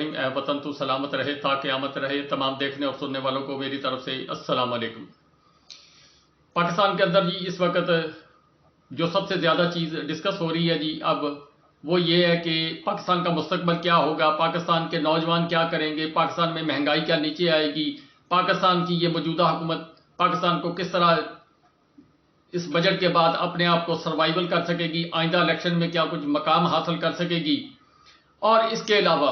الرحیم۔ اے وطن تو سلامت رہے تا قیامت رہے۔ تمام دیکھنے اور سننے والوں کو میری طرف سے السلام علیکم۔ پاکستان کے اندر جی اس وقت جو سب سے زیادہ چیز ڈسکس ہو رہی ہے جی اب وہ یہ ہے کہ پاکستان کا مستقبل کیا ہوگا، پاکستان کے نوجوان کیا کریں گے، پاکستان میں مہنگائی کیا نیچے آئے گی، پاکستان کی یہ موجودہ حکومت پاکستان کو کس طرح اس بجٹ کے بعد اپنے آپ کو سروائیول کر سکے گی، آئندہ الیکشن میں کیا کچھ مقام حاصل کر سکے گی، اور اس کے علاوہ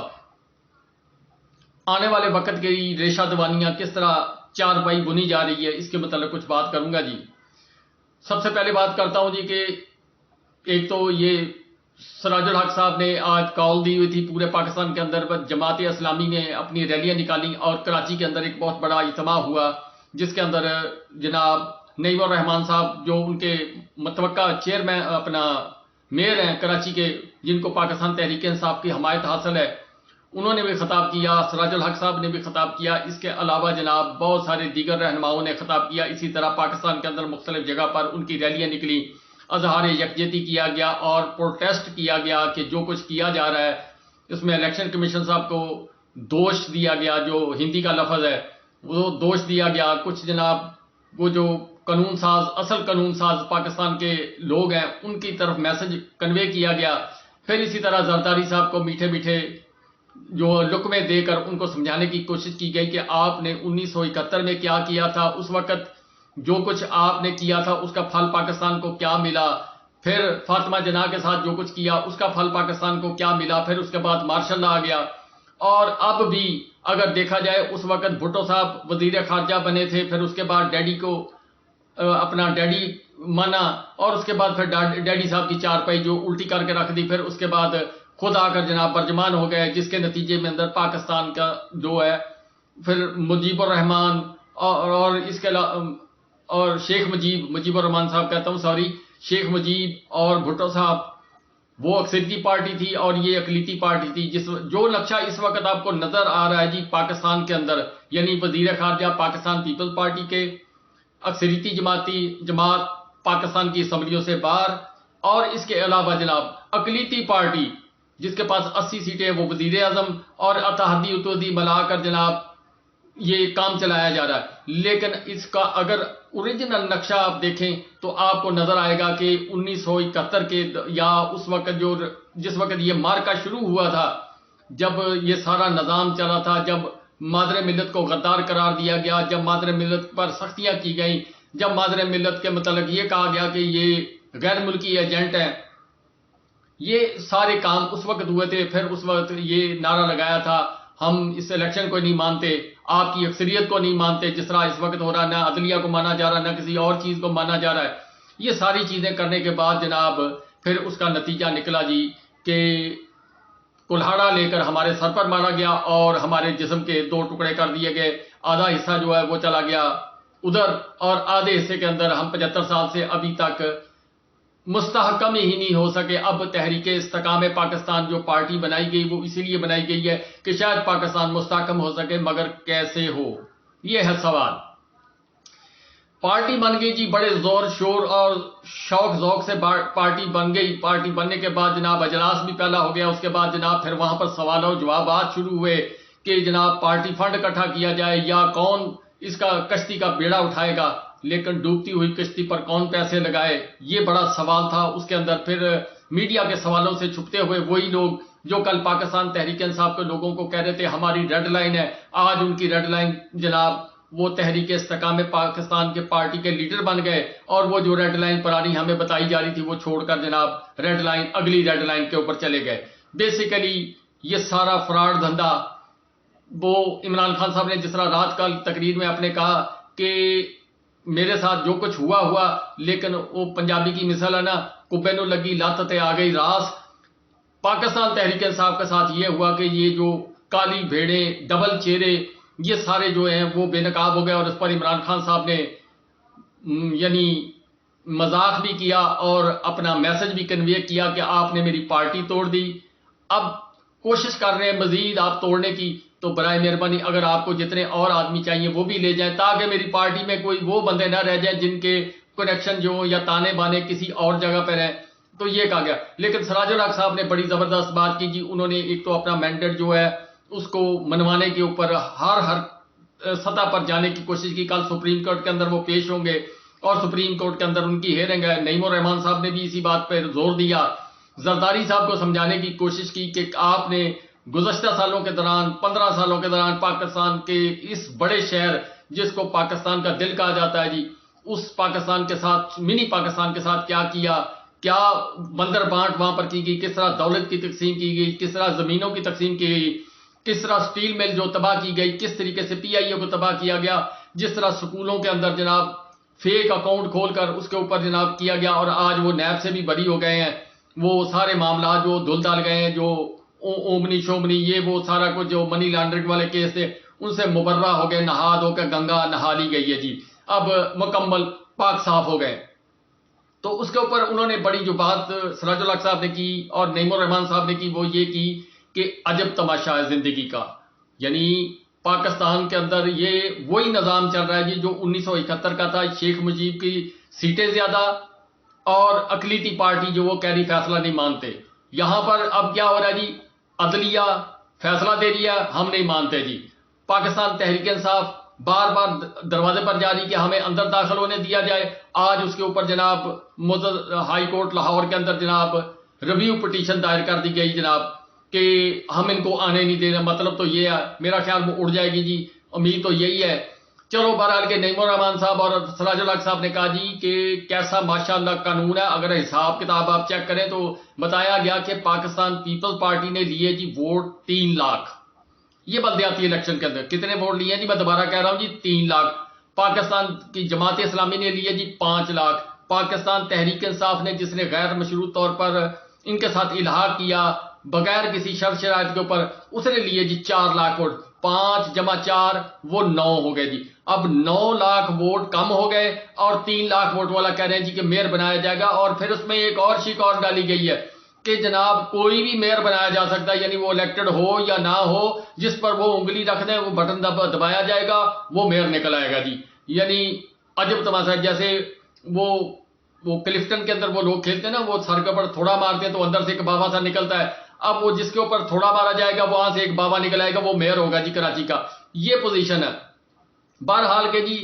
آنے والے وقت کی ریشہ دوانیاں کس طرح چار پائی بنی جا رہی ہے، اس کے متعلق کچھ بات کروں گا جی۔ سب سے پہلے بات کرتا ہوں جی کہ ایک تو یہ سراج الحق صاحب نے آج کال دی ہوئی تھی پورے پاکستان کے اندر، جماعت اسلامی نے اپنی ریلیاں نکالی اور کراچی کے اندر ایک بہت بڑا اجتماع ہوا جس کے اندر جناب نعیم الرحمان صاحب جو ان کے متوقع چیئرمین اپنا میئر ہیں کراچی کے، جن کو پاکستان تحریک انصاف کی حمایت حاصل ہے، انہوں نے بھی خطاب کیا، سراج الحق صاحب نے بھی خطاب کیا، اس کے علاوہ جناب بہت سارے دیگر رہنماؤں نے خطاب کیا، اسی طرح پاکستان کے اندر مختلف جگہ پر ان کی ریلیاں نکلی، اظہار یکجہتی کیا گیا اور پروٹیسٹ کیا گیا کہ جو کچھ کیا جا رہا ہے اس میں الیکشن کمیشن صاحب کو دوش دیا گیا، جو ہندی کا لفظ ہے وہ دوش دیا گیا، کچھ جناب وہ جو قانون ساز اصل قانون ساز پاکستان کے لوگ ہیں ان کی طرف میسج کنوے کیا گیا، پھر اسی طرح زرداری صاحب کو میٹھے میٹھے جو لقمے دے کر ان کو سمجھانے کی کوشش کی گئی کہ آپ نے 1971 میں کیا کیا تھا، اس وقت جو کچھ آپ نے کیا تھا اس کا پھل پاکستان کو کیا ملا، پھر فاطمہ جناح کے ساتھ جو کچھ کیا اس کا پھل پاکستان کو کیا ملا، پھر اس کے بعد مارشل لا آ گیا، اور اب بھی اگر دیکھا جائے اس وقت بھٹو صاحب وزیر خارجہ بنے تھے، پھر اس کے بعد ڈیڈی کو اپنا ڈیڈی مانا، اور اس کے بعد پھر ڈیڈی صاحب کی چارپائی جو الٹی کر کے رکھ دی، پھر اس کے بعد خود آ کر جناب برجمان ہو گئے، جس کے نتیجے میں اندر پاکستان کا جو ہے پھر مجیب الرحمان اور اس کے اور شیخ مجیب الرحمان صاحب کہتا ہوں سوری، شیخ مجیب اور بھٹو صاحب وہ اکثریتی پارٹی تھی اور یہ اقلیتی پارٹی تھی، جو نقشہ اس وقت آپ کو نظر آ رہا ہے جی پاکستان کے اندر، یعنی وزیر خارجہ پاکستان پیپل پارٹی کے، اکثریتی جماعت پاکستان کی اسمبلیوں سے باہر، اور اس کے علاوہ جناب اقلیتی پارٹی جس کے پاس 80 سیٹیں وہ وزیر اعظم اور اتحادی اتحادی ملا کر جناب یہ کام چلایا جا رہا ہے۔ لیکن اس کا اگر اوریجنل نقشہ آپ دیکھیں تو آپ کو نظر آئے گا کہ 1971 کے یا اس وقت جس وقت یہ مارکا شروع ہوا تھا، جب یہ سارا نظام چلا تھا، جب مادر ملت کو غدار قرار دیا گیا، جب مادر ملت پر سختیاں کی گئیں، جب مادر ملت کے متعلق یہ کہا گیا کہ یہ غیر ملکی ایجنٹ ہیں، یہ سارے کام اس وقت ہوئے تھے۔ پھر اس وقت یہ نعرہ لگایا تھا ہم اس الیکشن کو نہیں مانتے، آپ کی اکثریت کو نہیں مانتے، جس طرح اس وقت ہو رہا، نہ عدلیہ کو مانا جا رہا، نہ کسی اور چیز کو مانا جا رہا ہے۔ یہ ساری چیزیں کرنے کے بعد جناب پھر اس کا نتیجہ نکلا جی کہ کلہاڑا لے کر ہمارے سر پر مارا گیا اور ہمارے جسم کے 2 ٹکڑے کر دیے گئے، آدھا حصہ جو ہے وہ چلا گیا ادھر، اور آدھے حصے کے اندر ہم 75 سال سے ابھی تک مستحکم ہی نہیں ہو سکے۔ اب تحریک استحکام پاکستان جو پارٹی بنائی گئی وہ اسی لیے بنائی گئی ہے کہ شاید پاکستان مستحکم ہو سکے، مگر کیسے ہو، یہ ہے سوال۔ پارٹی بن گئی جی، بڑے زور شور اور شوق ذوق سے پارٹی بن گئی، پارٹی بننے کے بعد جناب اجلاس بھی پہلا ہو گیا، اس کے بعد جناب پھر وہاں پر سوال و جوابات شروع ہوئے کہ جناب پارٹی فنڈ اکٹھا کیا جائے یا کون اس کا کشتی کا بیڑا اٹھائے گا، لیکن ڈوبتی ہوئی کشتی پر کون پیسے لگائے، یہ بڑا سوال تھا۔ اس کے اندر پھر میڈیا کے سوالوں سے چھپتے ہوئے وہی لوگ جو کل پاکستان تحریک انصاف کے لوگوں کو کہہ رہے تھے ہماری ریڈ لائن ہے، آج ان کی ریڈ لائن جناب وہ تحریک استحکام پاکستان کے پارٹی کے لیڈر بن گئے، اور وہ جو ریڈ لائن پرانی ہمیں بتائی جا رہی تھی وہ چھوڑ کر جناب ریڈ لائن اگلی ریڈ لائن کے اوپر چلے گئے۔ بیسیکلی یہ سارا فراڈ دھندا، وہ عمران خان صاحب نے جس طرح رات کل تقریر میں آپ نے کہا کہ میرے ساتھ جو کچھ ہوا، لیکن وہ پنجابی کی مثال ہے نا، کبے نو لگی لت تے آ گئی راس، پاکستان تحریک انصاف کے ساتھ یہ ہوا کہ یہ جو کالی بھیڑیں، ڈبل چہرے، یہ سارے جو ہیں وہ بے نقاب ہو گئے، اور اس پر عمران خان صاحب نے یعنی مذاق بھی کیا اور اپنا میسج بھی کنوے کیا کہ آپ نے میری پارٹی توڑ دی، اب کوشش کر رہے ہیں مزید آپ توڑنے کی، تو برائے مہربانی اگر آپ کو جتنے اور آدمی چاہیے وہ بھی لے جائیں، تاکہ میری پارٹی میں کوئی وہ بندے نہ رہ جائیں جن کے کنیکشن جو یا تانے بانے کسی اور جگہ پہ رہیں۔ تو یہ کہا گیا، لیکن سراج الحق صاحب نے بڑی زبردست بات کی جی، انہوں نے ایک تو اپنا مینڈیٹ جو ہے اس کو منوانے کے اوپر ہر سطح پر جانے کی کوشش کی. کل سپریم کورٹ کے اندر وہ پیش ہوں گے اور سپریم کورٹ کے اندر ان کی ہیئرنگ ہے. نعیم الرحمان صاحب نے بھی اسی بات پر زور دیا. زرداری صاحب کو سمجھانے کی کوشش کی کہ آپ نے گزشتہ سالوں کے دوران 15 سالوں کے دوران پاکستان کے اس بڑے شہر جس کو پاکستان کا دل کہا جاتا ہے جی، اس پاکستان کے ساتھ، منی پاکستان کے ساتھ کیا کیا، کیا بندر بانٹ وہاں پر کی گئی، کس طرح دولت کی تقسیم کی گئی، کس طرح زمینوں کی تقسیم کی گئی، کس طرح سٹیل مل جو تباہ کی گئی، کس طریقے سے پی آئی اے کو تباہ کیا گیا، جس طرح سکولوں کے اندر جناب فیک اکاؤنٹ کھول کر اس کے اوپر جناب کیا گیا، اور آج وہ نیب سے بھی بری ہو گئے ہیں. وہ سارے معاملات جو دھل ڈال گئے ہیں، جو اومنی شومنی یہ وہ سارا کچھ جو منی لانڈرنگ والے کیس تھے ان سے مبرہ ہو گئے، نہا دھو کے گنگا نہا لی گئی ہے جی. اب مکمل پاک صاف ہو گئے. تو اس کے اوپر انہوں نے بڑی جو بات سراج الحق صاحب نے کی اور نعیم الرحمان صاحب نے کی وہ یہ کی کہ عجب تماشا ہے زندگی کا. یعنی پاکستان کے اندر یہ وہی نظام چل رہا ہے جی جو 1971 کا تھا. شیخ مجیب کی سیٹیں زیادہ اور اقلیتی پارٹی جو وہ کہہ رہی فیصلہ نہیں مانتے. یہاں پر اب کیا ہو رہا ہے جی، عدلیہ فیصلہ دے رہی ہے، ہم نہیں مانتے جی. پاکستان تحریک انصاف بار بار دروازے پر جا رہی کہ ہمیں اندر داخل ہونے دیا جائے. آج اس کے اوپر جناب ہائی کورٹ لاہور کے اندر جناب ریویو پٹیشن دائر کر دی گئی جناب کہ ہم ان کو آنے نہیں دینا. مطلب تو یہ ہے، میرا خیال وہ اڑ جائے گی جی، امید تو یہی ہے. چلو بہرحال کے نعیم الرحمان صاحب اور سراج الحق صاحب نے کہا جی کہ کیسا ماشاءاللہ قانون ہے. اگر حساب کتاب آپ چیک کریں تو بتایا گیا کہ پاکستان پیپلز پارٹی نے لیے جی ووٹ 3 لاکھ. یہ بلدیاتی الیکشن کے اندر کتنے ووٹ لیے جی، میں دوبارہ کہہ رہا ہوں جی 3 لاکھ. پاکستان کی جماعت اسلامی نے لیے جی 5 لاکھ. پاکستان تحریک انصاف نے جس نے غیر مشروط طور پر ان کے ساتھ الحاق کیا بغیر کسی شرط شرائط کے اوپر، اس نے لیے جی 4 لاکھ ووٹ. 5 جمع 4 وہ 9 ہو گئے جی. اب 9 لاکھ ووٹ کم ہو گئے اور 3 لاکھ ووٹ والا کہہ رہے ہیں جی کہ میئر بنایا جائے گا. اور پھر اس میں ایک اور شک اور ڈالی گئی ہے کہ جناب کوئی بھی میئر بنایا جا سکتا ہے، یعنی وہ الیکٹڈ ہو یا نہ ہو، جس پر وہ انگلی رکھ دیں وہ بٹن دبایا جائے گا وہ میئر نکل آئے گا جی. یعنی عجب تماشا. جیسے وہ کلفٹن کے اندر وہ لوگ کھیلتے ہیں نا، وہ سر کے اوپر تھوڑا مارتے ہیں تو اندر سے ایک بابا سا نکلتا ہے. اب وہ جس کے اوپر تھوڑا مارا جائے گا وہاں سے ایک بابا نکل آئے گا، وہ میئر ہوگا جی کراچی کا. یہ پوزیشن ہے. بہرحال کے جی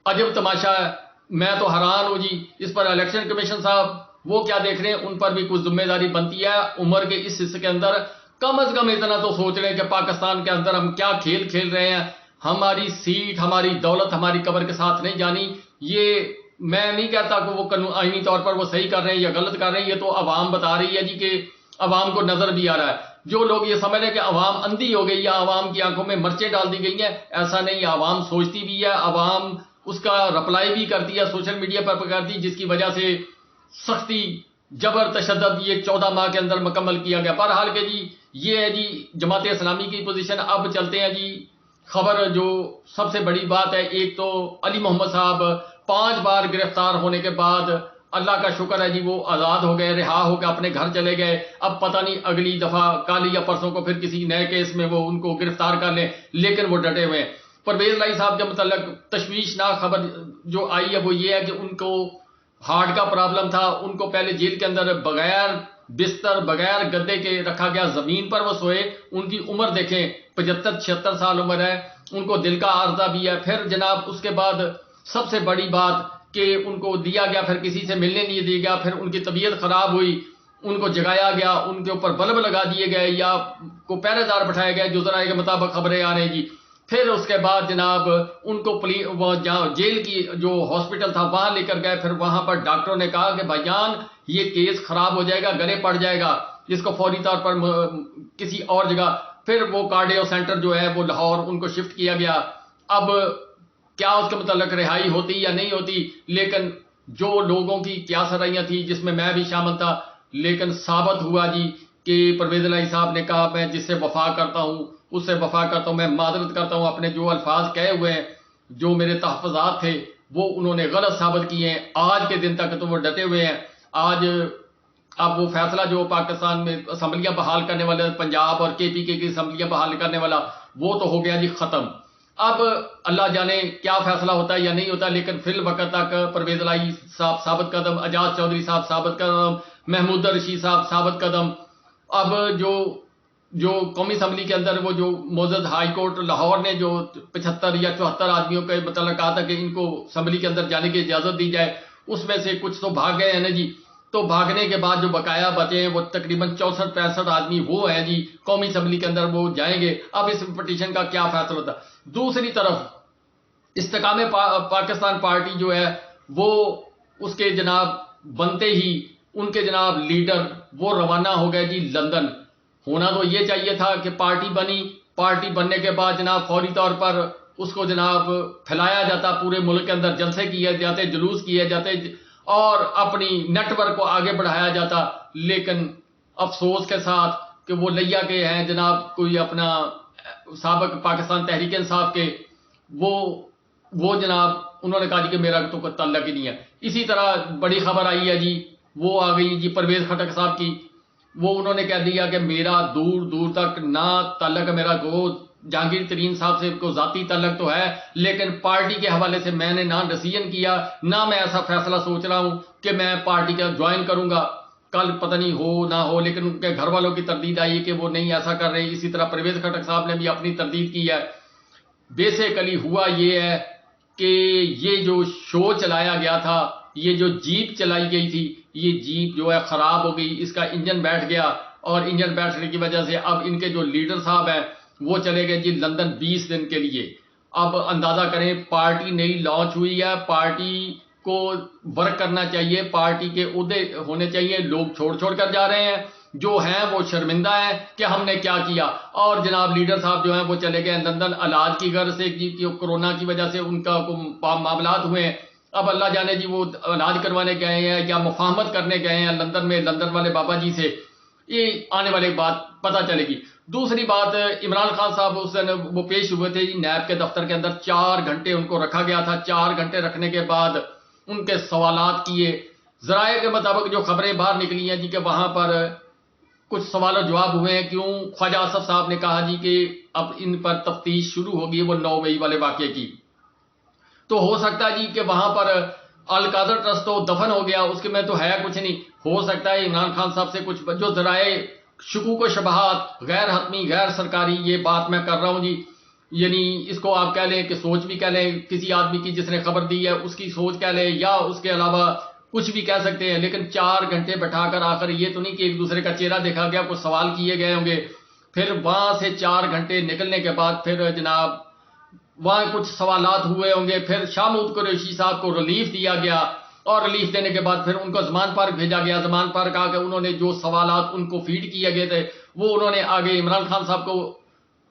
عجب تماشا ہے. میں تو حیران ہوں جی. اس پر الیکشن کمیشن صاحب وہ کیا دیکھ رہے ہیں، ان پر بھی کچھ ذمہ داری بنتی ہے. عمر کے اس حصے کے اندر کم از کم اتنا تو سوچ رہے ہیں کہ پاکستان کے اندر ہم کیا کھیل کھیل رہے ہیں. ہماری سیٹ، ہماری دولت ہماری قبر کے ساتھ نہیں جانی. یہ میں نہیں کہتا کہ وہ آئینی طور پر وہ صحیح کر رہے ہیں یا غلط کر رہے ہیں، یہ تو عوام بتا رہی ہے جی کہ عوام کو نظر بھی آ رہا ہے. جو لوگ یہ سمجھ رہے ہیں کہ عوام اندھی ہو گئی یا عوام کی آنکھوں میں مرچیں ڈال دی گئی ہیں، ایسا نہیں. عوام سوچتی بھی ہے، عوام اس کا رپلائی بھی کرتی ہے سوشل میڈیا پر کرتی، جس کی وجہ سے سختی جبر تشدد یہ 14 ماہ کے اندر مکمل کیا گیا. بہرحال کے جی یہ ہے جی جماعت اسلامی کی پوزیشن. اب چلتے ہیں جی خبر جو سب سے بڑی بات ہے. ایک تو علی محمد صاحب 5 بار گرفتار ہونے کے بعد اللہ کا شکر ہے جی وہ آزاد ہو گئے، رہا ہو کے اپنے گھر چلے گئے. اب پتہ نہیں اگلی دفعہ کل یا پرسوں کو پھر کسی نئے کیس میں وہ ان کو گرفتار کر لیں، لیکن وہ ڈٹے ہوئے ہیں. پرویز لائی صاحب کے متعلق تشویشناک خبر جو آئی ہے وہ یہ ہے کہ ان کو ہارٹ کا پرابلم تھا. ان کو پہلے جیل کے اندر بغیر بستر بغیر گدے کے رکھا گیا، زمین پر وہ سوئے. ان کی عمر دیکھیں 75-76 سال عمر ہے. ان کو دل کا عارضہ بھی ہے. پھر جناب اس کے بعد سب سے بڑی بات کہ ان کو دیا گیا، پھر کسی سے ملنے نہیں دیا گیا. پھر ان کی طبیعت خراب ہوئی، ان کو جگایا گیا، ان کے اوپر بلب لگا دیے گئے یا کو پہرے دار بٹھائے گئے جو ذرائع کے مطابق خبریں آ رہی جی. پھر اس کے بعد جناب ان کو جیل کی جو ہاسپٹل تھا وہاں لے کر گئے. پھر وہاں پر ڈاکٹروں نے کہا کہ بھائی جان یہ کیس خراب ہو جائے گا، گلے پڑ جائے گا، اس کو فوری طور پر کسی اور جگہ. پھر وہ کارڈیو سینٹر جو ہے وہ لاہور ان کو شفٹ کیا گیا. اب کیا اس کے متعلق رہائی ہوتی یا نہیں ہوتی، لیکن جو لوگوں کی کیا سرائیاں تھی جس میں میں بھی شامل تھا، لیکن ثابت ہوا جی کہ پرویز الہی صاحب نے کہا میں جس سے وفا کرتا ہوں اس سے وفا کرتا ہوں، میں معذرت کرتا ہوں. اپنے جو الفاظ کہے ہوئے ہیں، جو میرے تحفظات تھے وہ انہوں نے غلط ثابت کیے ہیں. آج کے دن تک تو وہ ڈٹے ہوئے ہیں. آج اب وہ فیصلہ جو پاکستان میں اسمبلیاں بحال کرنے والے، پنجاب اور کے پی کے کی اسمبلیاں بحال کرنے والا، وہ تو ہو گیا جی ختم. اب اللہ جانے کیا فیصلہ ہوتا ہے یا نہیں ہوتا، لیکن فی الوقت تک پرویز الہی صاحب ثابت قدم، اعجاز چودھری صاحب ثابت قدم، محمود رشید صاحب ثابت قدم. اب جو جو قومی اسمبلی کے اندر وہ جو معزز ہائی کورٹ لاہور نے جو 75 یا 74 آدمیوں کے متعلق کہا تھا کہ ان کو اسمبلی کے اندر جانے کی اجازت دی جائے، اس میں سے کچھ تو بھاگ گئے ہیں نا جی. تو بھاگنے کے بعد جو بقایا بچے ہیں وہ تقریباً 64-65 آدمی وہ ہیں جی قومی اسمبلی کے اندر، وہ جائیں گے. اب اس پٹیشن کا کیا فیصلہ ہوتا. دوسری طرف استحکام پاکستان پارٹی جو ہے وہ اس کے جناب بنتے ہی ان کے جناب لیڈر وہ روانہ ہو گئے جی لندن. ہونا تو یہ چاہیے تھا کہ پارٹی بنی، پارٹی بننے کے بعد جناب فوری طور پر اس کو جناب پھیلایا جاتا، پورے ملک کے اندر جلسے کیے جاتے، جلوس کیے جاتے اور اپنی نیٹ ورک کو آگے بڑھایا جاتا. لیکن افسوس کے ساتھ کہ وہ لیا کے ہیں جناب کوئی اپنا سابق پاکستان تحریک انصاف کے، وہ جناب انہوں نے کہا جی کہ میرا تو کوئی تعلق ہی نہیں ہے. اسی طرح بڑی خبر آئی ہے جی، وہ آ گئی جی پرویز خٹک صاحب کی. وہ انہوں نے کہہ دیا کہ میرا دور دور تک نہ تعلق ہے، میرا کو جہانگیر ترین صاحب سے کو ذاتی تعلق تو ہے، لیکن پارٹی کے حوالے سے میں نے نہ ڈیسیژن کیا، نہ میں ایسا فیصلہ سوچ رہا ہوں کہ میں پارٹی کا جوائن کروں گا. کل پتہ نہیں ہو نہ ہو، لیکن ان کے گھر والوں کی تردید آئی کہ وہ نہیں ایسا کر رہے. اسی طرح پرویز خٹک صاحب نے بھی اپنی تردید کی ہے. بیسیکلی ہوا یہ ہے کہ یہ جو شو چلایا گیا تھا، یہ جو جیپ چلائی گئی تھی، یہ جیپ جو ہے خراب ہو گئی، اس کا انجن بیٹھ گیا اور انجن بیٹھنے کی وجہ سے اب ان کے جو لیڈر صاحب ہیں وہ چلے گئے جی لندن 20 دن کے لیے. اب اندازہ کریں پارٹی نئی لانچ ہوئی ہے، پارٹی کو ورک کرنا چاہیے، پارٹی کے عہدے ہونے چاہیے، لوگ چھوڑ کر جا رہے ہیں، جو ہیں وہ شرمندہ ہیں کہ ہم نے کیا کیا. اور جناب لیڈر صاحب جو ہیں وہ چلے گئے لندن علاج کی غرض سے جی کہ کورونا کی وجہ سے ان کا معاملات ہوئے ہیں. اب اللہ جانے جی وہ علاج کروانے گئے ہیں یا مفاہمت کرنے گئے ہیں لندن میں لندن والے بابا جی سے، یہ آنے والے بات پتہ چلے گی. دوسری بات، عمران خان صاحب اس دن وہ پیش ہوئے تھے جی نیب کے دفتر کے اندر، 4 گھنٹے ان کو رکھا گیا تھا. 4 گھنٹے رکھنے کے بعد ان کے سوالات کیے. ذرائع کے مطابق جو خبریں باہر نکلی ہیں جی کہ وہاں پر کچھ سوال و جواب ہوئے ہیں. کیوں؟ خواجہ آصف صاحب نے کہا جی کہ اب ان پر تفتیش شروع ہوگی وہ 9 مئی والے واقعے کی. تو ہو سکتا ہے جی کہ وہاں پر القادر ٹرسٹ تو دفن ہو گیا، اس کے میں تو ہے کچھ نہیں. ہو سکتا ہے عمران خان صاحب سے کچھ جو ذرائع شکوک و شبہات غیر حتمی غیر سرکاری، یہ بات میں کر رہا ہوں جی، یعنی اس کو آپ کہہ لیں کہ سوچ بھی کہہ لیں کسی آدمی کی جس نے خبر دی ہے اس کی سوچ کہہ لیں، یا اس کے علاوہ کچھ بھی کہہ سکتے ہیں. لیکن 4 گھنٹے بٹھا کر آخر یہ تو نہیں کہ ایک دوسرے کا چہرہ دیکھا گیا، کچھ سوال کیے گئے ہوں گے. پھر وہاں سے 4 گھنٹے نکلنے کے بعد پھر جناب وہاں کچھ سوالات ہوئے ہوں گے. پھر شاہ محمود قریشی صاحب کو ریلیف دیا گیا اور ریلیف دینے کے بعد پھر ان کو زمان پارک بھیجا گیا. زمان پارک آ کے انہوں نے جو سوالات ان کو فیڈ کیے گئے تھے وہ انہوں نے آگے عمران خان صاحب کو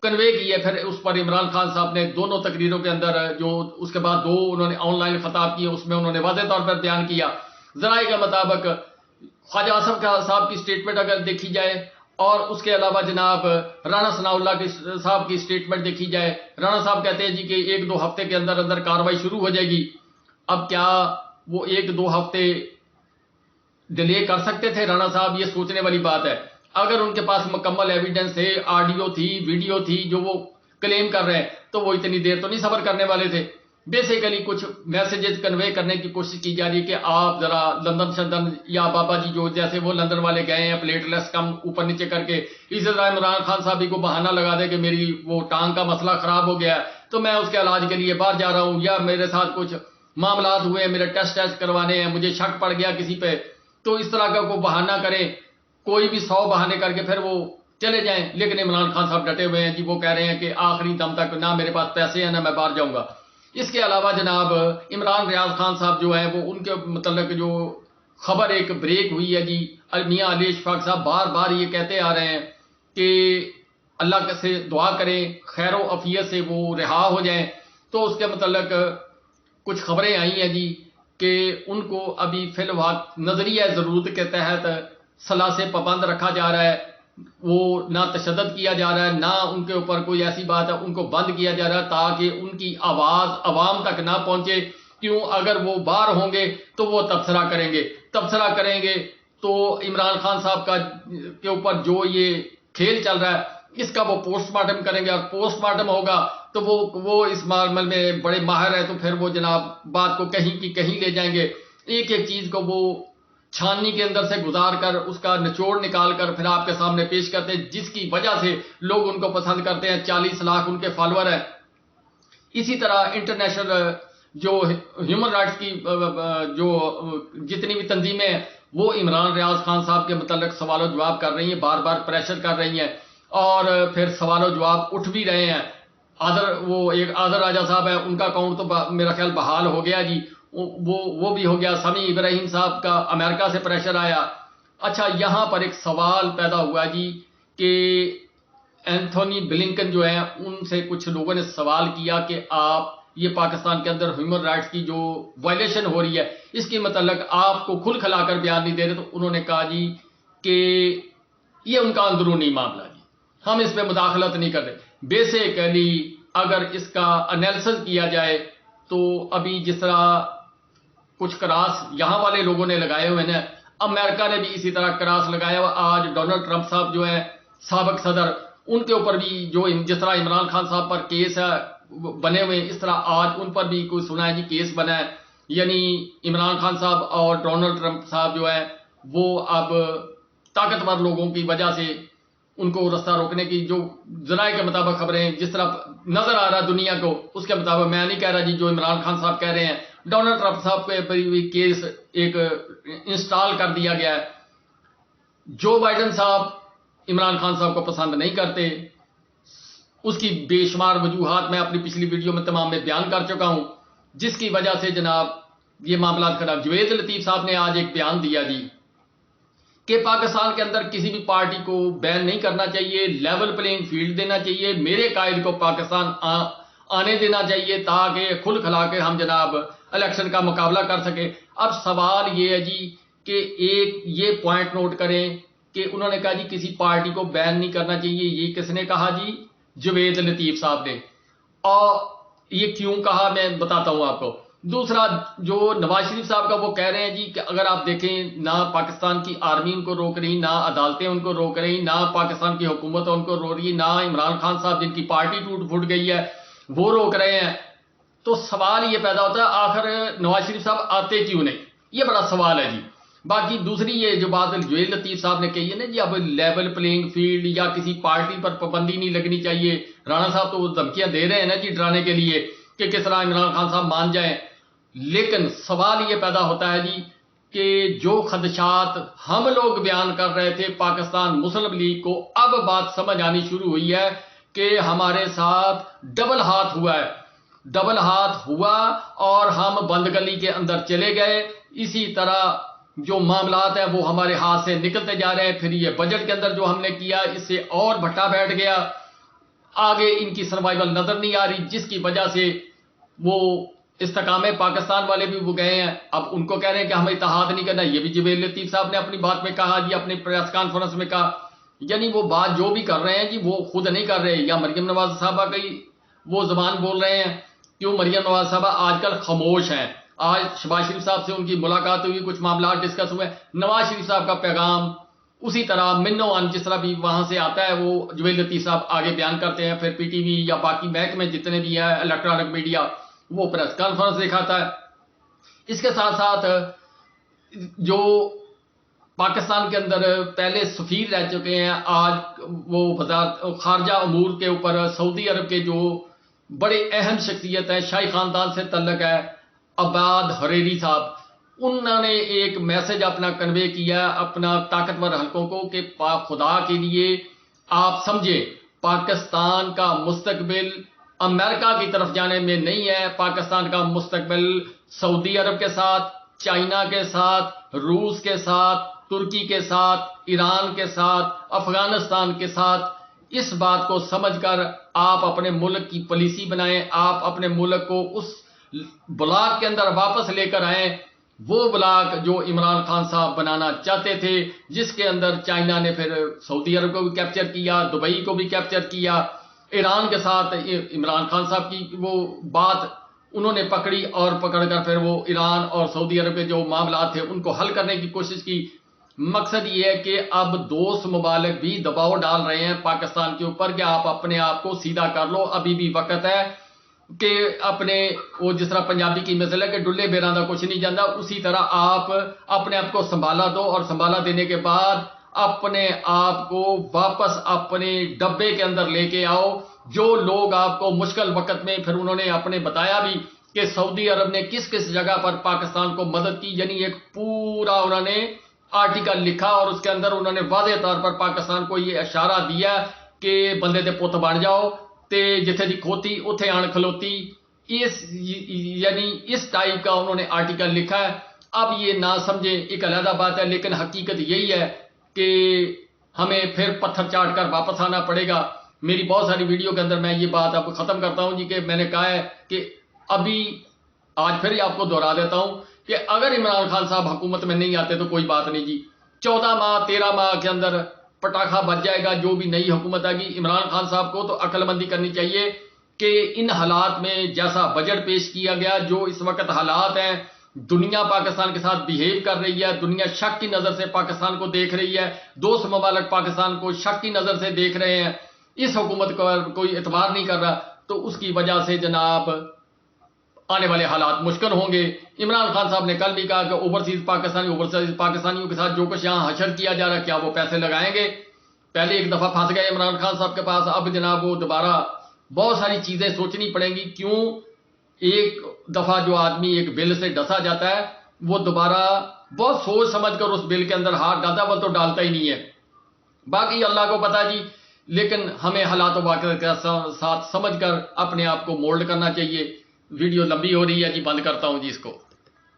کنوے کیے. پھر اس پر عمران خان صاحب نے دونوں تقریروں کے اندر جو اس کے بعد 2 انہوں نے آن لائن خطاب کیے، اس میں انہوں نے واضح طور پر بیان کیا. ذرائع کے مطابق خواجہ آصف صاحب کی سٹیٹمنٹ اگر دیکھی جائے اور اس کے علاوہ جناب رانا ثناء اللہ صاحب کی سٹیٹمنٹ دیکھی جائے، رانا صاحب کہتے ہیں جی کہ 1-2 ہفتے کے اندر اندر کارروائی شروع ہو جائے گی. اب کیا وہ 1-2 ہفتے ڈیلے کر سکتے تھے رانا صاحب؟ یہ سوچنے والی بات ہے. اگر ان کے پاس مکمل ایویڈنس ہے، آڈیو تھی، ویڈیو تھی جو وہ کلیم کر رہے ہیں، تو وہ اتنی دیر تو نہیں صبر کرنے والے تھے. بیسیکلی کچھ میسیجز کنوے کرنے کی کوشش کی جا رہی ہے کہ آپ ذرا لندن یا بابا جی جو جیسے وہ لندن والے گئے ہیں پلیٹ لیس کم اوپر نیچے کر کے، اسی طرح عمران خان صاحب کو بہانہ لگا دے کہ میری وہ ٹانگ کا مسئلہ خراب ہو گیا ہے تو میں اس کے علاج کے لیے باہر جا رہا ہوں، یا میرے ساتھ کچھ معاملات ہوئے ہیں، میرے ٹیسٹ کروانے ہیں، مجھے شک پڑ گیا کسی پہ. تو اس طرح کا کوئی بہانہ کریں، کوئی بھی 100 بہانے کر کے پھر وہ چلے جائیں. لیکن عمران خان صاحب ڈٹے ہوئے ہیں جی، وہ کہہ رہے ہیں کہ آخری دم تک نہ میرے پاس پیسے ہیں نہ میں باہر جاؤں گا. اس کے علاوہ جناب عمران ریاض خان صاحب جو ہیں وہ ان کے متعلق جو خبر ایک بریک ہوئی ہے جی، میاں علی اشفاق صاحب بار بار یہ کہتے آ رہے ہیں کہ اللہ سے دعا کریں خیر و عافیت سے وہ رہا ہو جائیں. تو اس کے متعلق کچھ خبریں آئی ہیں جی کہ ان کو ابھی فی الوقت نظریہ ضرورت کے تحت صلاح سے پابند رکھا جا رہا ہے. وہ نہ تشدد کیا جا رہا ہے، نہ ان کے اوپر کوئی ایسی بات ہے، ان کو بند کیا جا رہا ہے تاکہ ان کی آواز عوام تک نہ پہنچے. کیوں؟ اگر وہ باہر ہوں گے تو وہ تبصرہ کریں گے تو عمران خان صاحب کے اوپر جو یہ کھیل چل رہا ہے اس کا وہ پوسٹ مارٹم کریں گے، اور پوسٹ مارٹم ہوگا تو وہ اس معاملے میں بڑے ماہر ہیں، تو پھر وہ جناب بات کو کہیں کی کہیں لے جائیں گے. ایک ایک چیز کو وہ چھاننی کے اندر سے گزار کر اس کا نچوڑ نکال کر پھر آپ کے سامنے پیش کرتے ہیں، جس کی وجہ سے لوگ ان کو پسند کرتے ہیں، 40 لاکھ ان کے فالوور ہیں۔ اسی طرح انٹرنیشنل جو ہیومن رائٹس کی جو جتنی بھی تنظیمیں ہیں وہ عمران ریاض خان صاحب کے متعلق سوال و جواب کر رہی ہیں، بار بار پریشر کر رہی ہیں، اور پھر سوال و جواب اٹھ بھی رہے ہیں۔ ایک آذر راجہ صاحب ہیں، ان کا اکاؤنٹ تو میرا خیال بحال ہو گیا جی، وہ بھی ہو گیا۔ سمیع ابراہیم صاحب کا امریکہ سے پریشر آیا۔ اچھا، یہاں پر ایک سوال پیدا ہوا جی کہ اینتھونی بلنکن جو ہیں ان سے کچھ لوگوں نے سوال کیا کہ آپ یہ پاکستان کے اندر ہیومن رائٹس کی جو وائلیشن ہو رہی ہے اس کے متعلق آپ کو کھل کھلا کر بیان نہیں دے رہے، تو انہوں نے کہا جی کہ یہ ان کا اندرونی معاملہ جی، ہم اس پہ مداخلت نہیں کر رہے۔ بیسیکلی اگر اس کا انالیسس کیا جائے تو ابھی جس طرح کچھ کراس یہاں والے لوگوں نے لگائے ہوئے ہیں، امریکہ نے بھی اسی طرح کراس لگایا ہوا۔ آج ڈونلڈ ٹرمپ صاحب جو ہیں سابق صدر، ان کے اوپر بھی جو جس طرح عمران خان صاحب پر کیس ہے بنے ہوئے ہیں، اس طرح آج ان پر بھی کوئی سنا ہے جی کیس بنا ہے۔ یعنی عمران خان صاحب اور ڈونلڈ ٹرمپ صاحب جو ہے وہ اب طاقتور لوگوں کی وجہ سے ان کو رستہ روکنے کی جو ذرائع کے مطابق خبریں جس طرح نظر آ رہا دنیا کو، اس کے مطابق میں نہیں کہہ رہا جی جو عمران خان صاحب کہہ رہے ہیں، ڈونلڈ ٹرمپ صاحب کے بھی کیس ایک انسٹال کر دیا گیا ہے۔ جو بائیڈن صاحب عمران خان صاحب کو پسند نہیں کرتے، اس کی بے شمار وجوہات میں اپنی پچھلی ویڈیو میں تمام میں بیان کر چکا ہوں، جس کی وجہ سے جناب یہ معاملات کھڑا۔ جوید لطیف صاحب نے آج ایک بیان دیا جی کہ پاکستان کے اندر کسی بھی پارٹی کو بین نہیں کرنا چاہیے، لیول پلینگ فیلڈ دینا چاہیے، میرے قائد کو پاکستان آنے دینا چاہیے تاکہ کھل کھلا کے ہم جناب الیکشن کا مقابلہ کر سکیں۔ اب سوال یہ ہے جی کہ ایک یہ پوائنٹ نوٹ کریں کہ انہوں نے کہا جی کسی پارٹی کو بین نہیں کرنا چاہیے، یہ کس نے کہا جی؟ جوید لطیف صاحب نے۔ اور یہ کیوں کہا میں بتاتا ہوں آپ کو۔ دوسرا جو نواز شریف صاحب کا وہ کہہ رہے ہیں جی کہ اگر آپ دیکھیں نہ پاکستان کی آرمی ان کو روک رہی، نہ عدالتیں ان کو روک رہی، نہ پاکستان کی حکومت ان کو روک رہی، نہ عمران خان صاحب جن کی پارٹی ٹوٹ پھوٹ گئی ہے وہ روک رہے ہیں، تو سوال یہ پیدا ہوتا ہے آخر نواز شریف صاحب آتے کیوں نہیں؟ یہ بڑا سوال ہے جی۔ باقی دوسری یہ جو بات جوید لطیف صاحب نے کہی ہے نا جی اب لیول پلینگ فیلڈ یا کسی پارٹی پر پابندی نہیں لگنی چاہیے، رانا صاحب تو وہ دھمکیاں دے رہے ہیں نا جی ڈرانے کے لیے کہ کس طرح عمران خان صاحب مان جائیں، لیکن سوال یہ پیدا ہوتا ہے جی کہ جو خدشات ہم لوگ بیان کر رہے تھے پاکستان مسلم لیگ کو، اب بات سمجھ آنی شروع ہوئی ہے کہ ہمارے ساتھ ڈبل ہاتھ ہوا ہے، ڈبل ہاتھ ہوا اور ہم بند گلی کے اندر چلے گئے۔ اسی طرح جو معاملات ہیں وہ ہمارے ہاتھ سے نکلتے جا رہے ہیں۔ پھر یہ بجٹ کے اندر جو ہم نے کیا اس سے اور بھٹا بیٹھ گیا، آگے ان کی سروائیول نظر نہیں آ رہی، جس کی وجہ سے وہ استحکام پاکستان والے بھی وہ گئے ہیں، اب ان کو کہہ رہے ہیں کہ ہمیں اتحاد نہیں کرنا۔ یہ بھی جوید لطیف صاحب نے اپنی بات میں کہا جی، اپنی پریس کانفرنس میں کہا، یعنی وہ بات جو بھی کر رہے ہیں جی وہ خود نہیں کر رہے، یا مریم نواز صاحبہ کی وہ زبان بول رہے ہیں۔ کیوں مریم نواز صاحبہ آج کل خاموش ہیں؟ آج شہباز شریف صاحب سے ان کی ملاقات ہوئی، کچھ معاملات ڈسکس ہوئے، نواز شریف صاحب کا پیغام اسی طرح منو ان جس طرح بھی وہاں سے آتا ہے وہ جوید لطیف صاحب آگے بیان کرتے ہیں، پھر پی ٹی وی یا باقی محکمے جتنے بھی ہیں الیکٹرانک میڈیا وہ پریس کانفرنس دکھاتا ہے۔ اس کے ساتھ ساتھ جو پاکستان کے اندر پہلے سفیر رہ چکے ہیں، آج وہ وزارت خارجہ امور کے اوپر سعودی عرب کے جو بڑے اہم شخصیت ہیں، شاہی خاندان سے تعلق ہے، عباد حریری صاحب، انہوں نے ایک میسج اپنا کنوے کیا اپنا طاقتور حلقوں کو کہ خدا کے لیے آپ سمجھیں پاکستان کا مستقبل امریکہ کی طرف جانے میں نہیں ہے، پاکستان کا مستقبل سعودی عرب کے ساتھ، چائنا کے ساتھ، روس کے ساتھ، ترکی کے ساتھ، ایران کے ساتھ، افغانستان کے ساتھ۔ اس بات کو سمجھ کر آپ اپنے ملک کی پالیسی بنائیں، آپ اپنے ملک کو اس بلاک کے اندر واپس لے کر آئیں، وہ بلاک جو عمران خان صاحب بنانا چاہتے تھے، جس کے اندر چائنا نے پھر سعودی عرب کو بھی کیپچر کیا، دبئی کو بھی کیپچر کیا، ایران کے ساتھ عمران خان صاحب کی وہ بات انہوں نے پکڑی اور پکڑ کر پھر وہ ایران اور سعودی عرب کے جو معاملات تھے ان کو حل کرنے کی کوشش کی۔ مقصد یہ ہے کہ اب دوست ممالک بھی دباؤ ڈال رہے ہیں پاکستان کے اوپر کہ آپ اپنے آپ کو سیدھا کر لو، ابھی بھی وقت ہے۔ کہ اپنے وہ جس طرح پنجابی کی مثل ہے کہ ڈلے بیراں دا کچھ نہیں جاندہ، اسی طرح آپ اپنے آپ کو سنبھالا دو، اور سنبھالا دینے کے بعد اپنے آپ کو واپس اپنے ڈبے کے اندر لے کے آؤ. جو لوگ آپ کو مشکل وقت میں، پھر انہوں نے اپنے بتایا بھی کہ سعودی عرب نے کس کس جگہ پر پاکستان کو مدد کی، یعنی ایک پورا انہوں نے آرٹیکل لکھا اور اس کے اندر انہوں نے واضح طور پر پاکستان کو یہ اشارہ دیا کہ بندے دے پوت بن جاؤ تے جتھے دی کھوتی اتھے آن کھلوتی. یعنی اس ٹائپ کا انہوں نے آرٹیکل لکھا ہے. اب یہ نہ سمجھیں، ایک علیحدہ بات ہے، لیکن حقیقت یہی ہے کہ ہمیں پھر پتھر چاٹ کر واپس آنا پڑے گا. میری بہت ساری ویڈیو کے اندر میں یہ بات آپ کو ختم کرتا ہوں جی، کہ میں نے کہا ہے کہ ابھی آج پھر آپ کو دہرا دیتا ہوں کہ اگر عمران خان صاحب حکومت میں نہیں آتے تو کوئی بات نہیں جی، 14 ماہ 13 ماہ کے اندر پٹاخہ بج جائے گا. جو بھی نئی حکومت آئے گی، عمران خان صاحب کو تو عقل مندی کرنی چاہیے کہ ان حالات میں جیسا بجٹ پیش کیا گیا، جو اس وقت حالات ہیں، دنیا پاکستان کے ساتھ بیہیو کر رہی ہے، دنیا شک کی نظر سے پاکستان کو دیکھ رہی ہے، دوست ممالک پاکستان کو شک کی نظر سے دیکھ رہے ہیں، اس حکومت کو کوئی اعتبار نہیں کر رہا، تو اس کی وجہ سے جناب آنے والے حالات مشکل ہوں گے. عمران خان صاحب نے کل بھی کہا کہ اوورسیز پاکستانیوں کے ساتھ جو کچھ یہاں حشر کیا جا رہا ہے، کیا وہ پیسے لگائیں گے؟ پہلے ایک دفعہ پھنس گئے عمران خان صاحب کے پاس، اب جناب وہ دوبارہ بہت ساری چیزیں سوچنی پڑیں گی. کیوں ایک دفعہ جو آدمی ایک بل سے ڈسا جاتا ہے، وہ دوبارہ بہت سوچ سمجھ کر اس بل کے اندر ہاتھ ڈالتا ہے، وہ تو ڈالتا ہی نہیں ہے. باقی اللہ کو پتا جی، لیکن ہمیں حالات و واقعات کے ساتھ سمجھ کر اپنے آپ کو مولڈ کرنا چاہیے. ویڈیو لمبی ہو رہی ہے جی، بند کرتا ہوں جی اس کو.